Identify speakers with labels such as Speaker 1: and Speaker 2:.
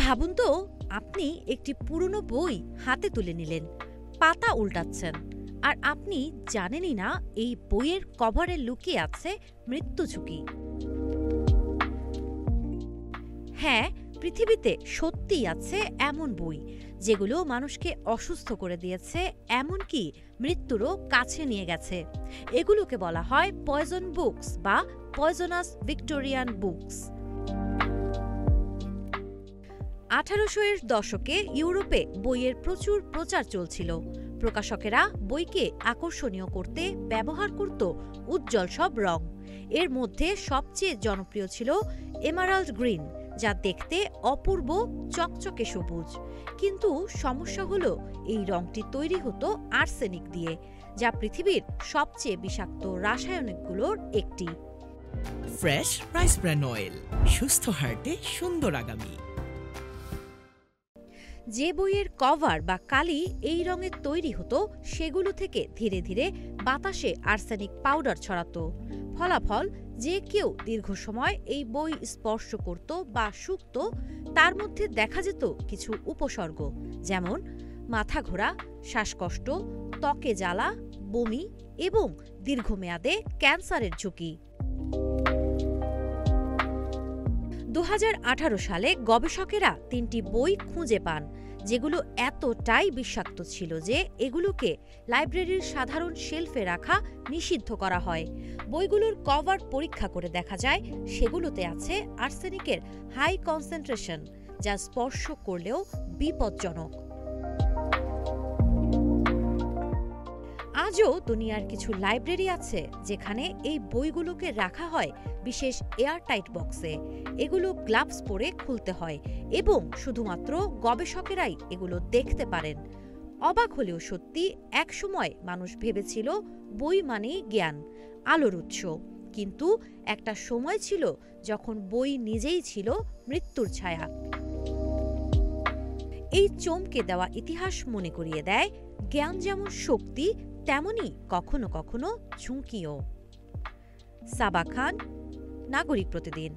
Speaker 1: ভাবুন তো, আপনি একটি পুরনো বই হাতে তুলে নিলেন, পাতা উল্টাচ্ছেন, আর আপনি জানেনই না এই বইয়ের কভারে লুকিয়ে আছে মৃত্যু ঝুঁকি। হ্যাঁ, পৃথিবীতে সত্যিই আছে এমন বই যেগুলো মানুষকে অসুস্থ করে দিয়েছে, এমনকি মৃত্যুরও কাছে নিয়ে গেছে। এগুলোকে বলা হয় পয়জন বুকস বা পয়জনাস ভিক্টোরিয়ান বুকস। 1800-এর দশকে ইউরোপে বইয়ের প্রচুর প্রচার চলছিল। প্রকাশকেরা বইকে আকর্ষণীয় করতে ব্যবহার করত উজ্জ্বল সব রং। এর মধ্যে সবচেয়ে জনপ্রিয় ছিল এমারাল্ড গ্রিন, যা দেখতে অপূর্ব চকচকে সবুজ। কিন্তু সমস্যা হলো, এই রংটি তৈরি হতো আর্সেনিক দিয়ে, যা পৃথিবীর সবচেয়ে বিষাক্ত রাসায়নিকগুলোর একটি।
Speaker 2: ফ্রেশ রাইস ব্র্যান অয়েল, সুস্থ হার্টে সুন্দর আগামী।
Speaker 1: যে বইয়ের কভার বা কালি এই রঙের তৈরি হতো, সেগুলো থেকে ধীরে ধীরে বাতাসে আর্সেনিক পাউডার ছড়াতো। ফলাফল, যে কেউ দীর্ঘ সময় এই বই স্পর্শ করত বা শুঁকত, তার মধ্যে দেখা যেত কিছু উপসর্গ, যেমন মাথা ঘোরা, শ্বাসকষ্ট, ত্বকে জ্বালা, বমি এবং দীর্ঘমেয়াদে ক্যান্সারের ঝুঁকি। 2018 সালে গবেষকেরা 3টি বই খুঁজে পান যেগুলো এতটাই বিষাক্ত ছিল যে এগুলোকে লাইব্রেরির সাধারণ শেলফে রাখা নিষিদ্ধ করা হয়। বইগুলোর কভার পরীক্ষা করে দেখা যায় সেগুলোতে আছে আর্সেনিকের হাই কনসেন্ট্রেশন, যা স্পর্শ করলেও বিপজ্জনক। আজও দুনিয়ার কিছু লাইব্রেরি আছে যেখানে এই বইগুলোকে রাখা হয় বিশেষ এয়ারটাইট বক্সে। এগুলো গ্লাভস পরে খুলতে হয় এবং শুধুমাত্র গবেষকেরাই এগুলো দেখতে পারেন। অবাক হলেও সত্যি, একসময় মানুষ ভেবেছিল বই মানেই জ্ঞান, আলোর উৎস। কিন্তু একটা সময় ছিল যখন বই নিজেই ছিল মৃত্যুর ছায়া। এই চমকে দেওয়া ইতিহাস মনে করিয়ে দেয়, জ্ঞান যেমন শক্তি, তেমনি কখনো কখনো ঝুঁকিও। সাবা খান, নাগরিক প্রতিদিন।